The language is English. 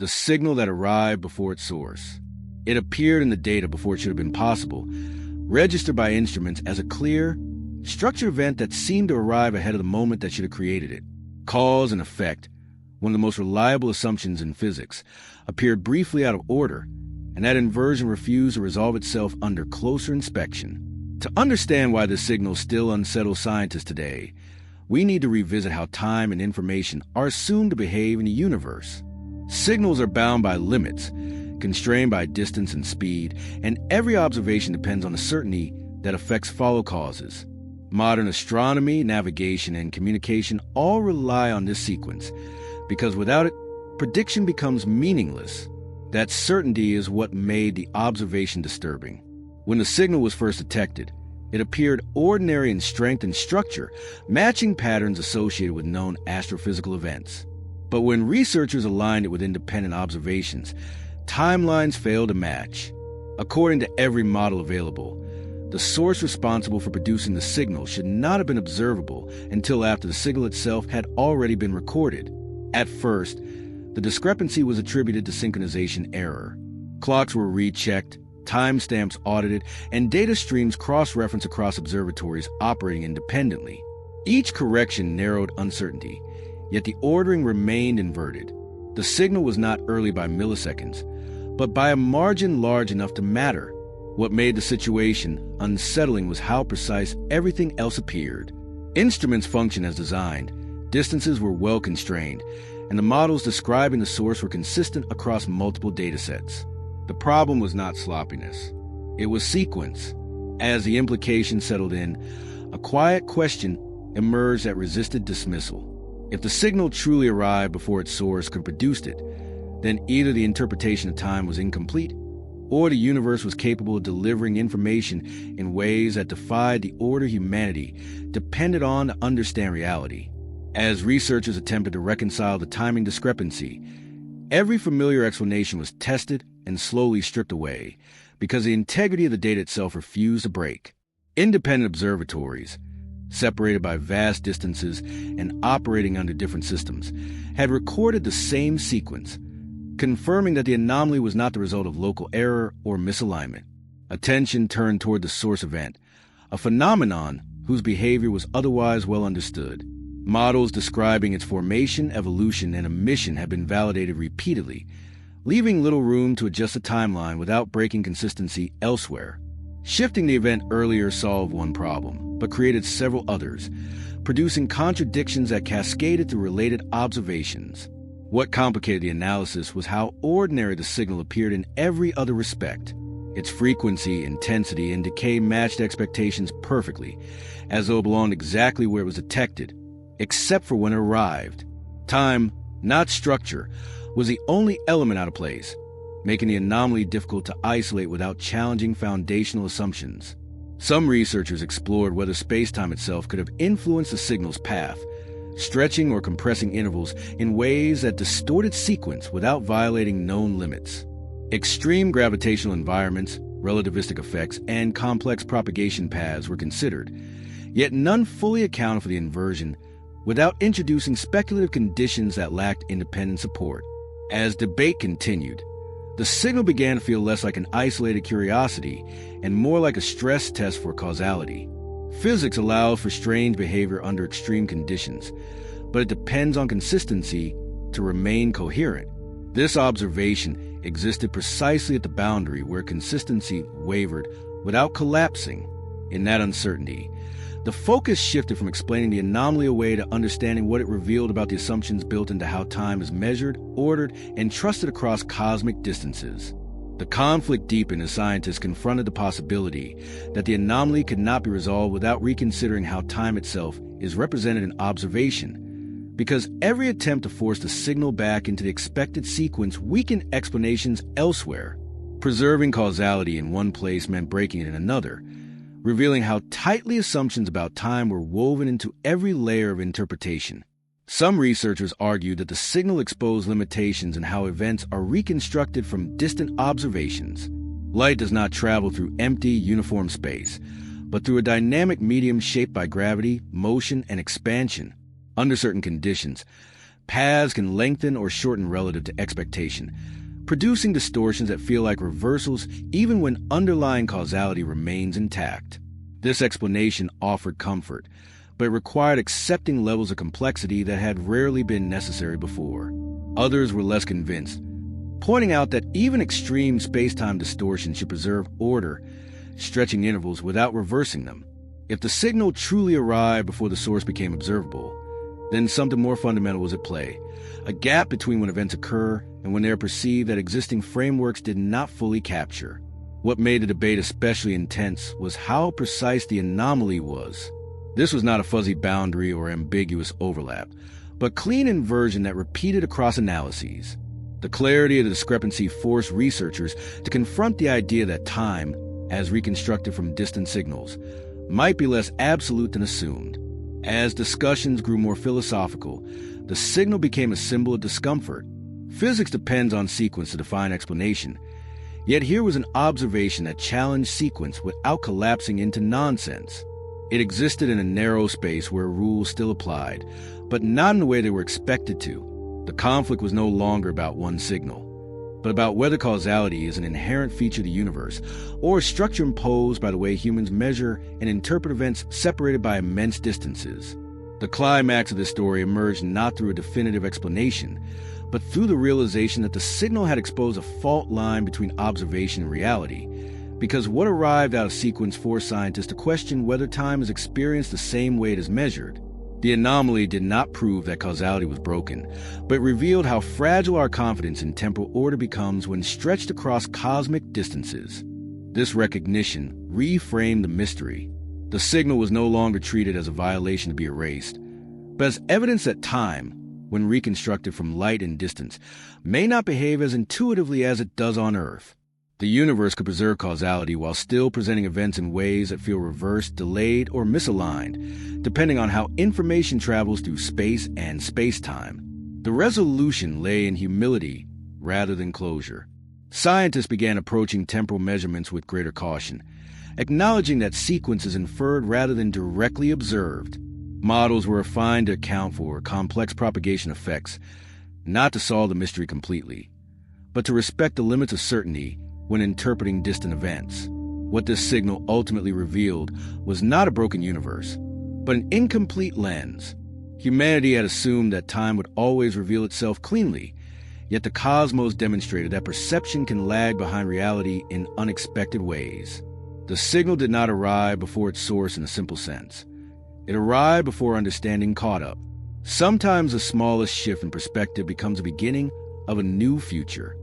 the signal that arrived before its source. It appeared in the data before it should have been possible, registered by instruments as a clear, structured event that seemed to arrive ahead of the moment that should have created it. Cause and effect, one of the most reliable assumptions in physics, appeared briefly out of order, and that inversion refused to resolve itself under closer inspection. To understand why this signal still unsettles scientists today, we need to revisit how time and information are assumed to behave in the universe. Signals are bound by limits, constrained by distance and speed, and every observation depends on a certainty that affects follow causes. Modern astronomy, navigation, and communication all rely on this sequence, because without it, prediction becomes meaningless. That certainty is what made the observation disturbing. When the signal was first detected, it appeared ordinary in strength and structure, matching patterns associated with known astrophysical events. But when researchers aligned it with independent observations, timelines failed to match. According to every model available, the source responsible for producing the signal should not have been observable until after the signal itself had already been recorded. At first, the discrepancy was attributed to synchronization error. Clocks were rechecked, timestamps audited, and data streams cross-referenced across observatories operating independently. Each correction narrowed uncertainty, yet the ordering remained inverted. The signal was not early by milliseconds, but by a margin large enough to matter. What made the situation unsettling was how precise everything else appeared. Instruments functioned as designed, distances were well constrained, and the models describing the source were consistent across multiple datasets. The problem was not sloppiness. It was sequence. As the implications settled in, a quiet question emerged that resisted dismissal. If the signal truly arrived before its source could have produced it, then either the interpretation of time was incomplete, or the universe was capable of delivering information in ways that defied the order humanity depended on to understand reality. As researchers attempted to reconcile the timing discrepancy, every familiar explanation was tested and slowly stripped away because the integrity of the data itself refused to break. Independent observatories, separated by vast distances and operating under different systems, had recorded the same sequence, confirming that the anomaly was not the result of local error or misalignment. Attention turned toward the source event, a phenomenon whose behavior was otherwise well understood. Models describing its formation, evolution, and emission had been validated repeatedly, leaving little room to adjust the timeline without breaking consistency elsewhere. Shifting the event earlier solved one problem, but created several others, producing contradictions that cascaded through related observations. What complicated the analysis was how ordinary the signal appeared in every other respect. Its frequency, intensity, and decay matched expectations perfectly, as though it belonged exactly where it was detected, except for when it arrived. Time, not structure, was the only element out of place, making the anomaly difficult to isolate without challenging foundational assumptions. Some researchers explored whether spacetime itself could have influenced the signal's path, stretching or compressing intervals in ways that distorted sequence without violating known limits. Extreme gravitational environments, relativistic effects, and complex propagation paths were considered, yet none fully accounted for the inversion without introducing speculative conditions that lacked independent support. As debate continued, the signal began to feel less like an isolated curiosity and more like a stress test for causality. Physics allows for strange behavior under extreme conditions, but it depends on consistency to remain coherent. This observation existed precisely at the boundary where consistency wavered without collapsing. In that uncertainty, the focus shifted from explaining the anomaly away to understanding what it revealed about the assumptions built into how time is measured, ordered, and trusted across cosmic distances. The conflict deepened as scientists confronted the possibility that the anomaly could not be resolved without reconsidering how time itself is represented in observation, because every attempt to force the signal back into the expected sequence weakened explanations elsewhere. Preserving causality in one place meant breaking it in another, revealing how tightly assumptions about time were woven into every layer of interpretation. Some researchers argued that the signal exposed limitations in how events are reconstructed from distant observations. Light does not travel through empty, uniform space, but through a dynamic medium shaped by gravity, motion, and expansion. Under certain conditions, Paths can lengthen or shorten relative to expectation, producing distortions that feel like reversals even when underlying causality remains intact. This explanation offered comfort, but it required accepting levels of complexity that had rarely been necessary before. Others were less convinced, pointing out that even extreme space-time distortion should preserve order, stretching intervals without reversing them. If the signal truly arrived before the source became observable, then something more fundamental was at play, a gap between when events occur and when they are perceived that existing frameworks did not fully capture. What made the debate especially intense was how precise the anomaly was. This was not a fuzzy boundary or ambiguous overlap, but clean inversion that repeated across analyses. The clarity of the discrepancy forced researchers to confront the idea that time, as reconstructed from distant signals, might be less absolute than assumed. As discussions grew more philosophical, the signal became a symbol of discomfort. Physics depends on sequence to define explanation, yet here was an observation that challenged sequence without collapsing into nonsense. It existed in a narrow space where rules still applied, but not in the way they were expected to. The conflict was no longer about one signal, but about whether causality is an inherent feature of the universe, or a structure imposed by the way humans measure and interpret events separated by immense distances. The climax of this story emerged not through a definitive explanation, but through the realization that the signal had exposed a fault line between observation and reality, because what arrived out of sequence forced scientists to question whether time is experienced the same way it is measured. The anomaly did not prove that causality was broken, but revealed how fragile our confidence in temporal order becomes when stretched across cosmic distances. This recognition reframed the mystery. The signal was no longer treated as a violation to be erased, but as evidence that time, when reconstructed from light and distance, may not behave as intuitively as it does on Earth. The universe could preserve causality while still presenting events in ways that feel reversed, delayed, or misaligned, depending on how information travels through space and space-time. The resolution lay in humility rather than closure. Scientists began approaching temporal measurements with greater caution, acknowledging that sequence is inferred rather than directly observed. Models were refined to account for complex propagation effects, not to solve the mystery completely, but to respect the limits of certainty when interpreting distant events. What this signal ultimately revealed was not a broken universe, but an incomplete lens. Humanity had assumed that time would always reveal itself cleanly, yet the cosmos demonstrated that perception can lag behind reality in unexpected ways. The signal did not arrive before its source in a simple sense. It arrived before understanding caught up. Sometimes the smallest shift in perspective becomes the beginning of a new future.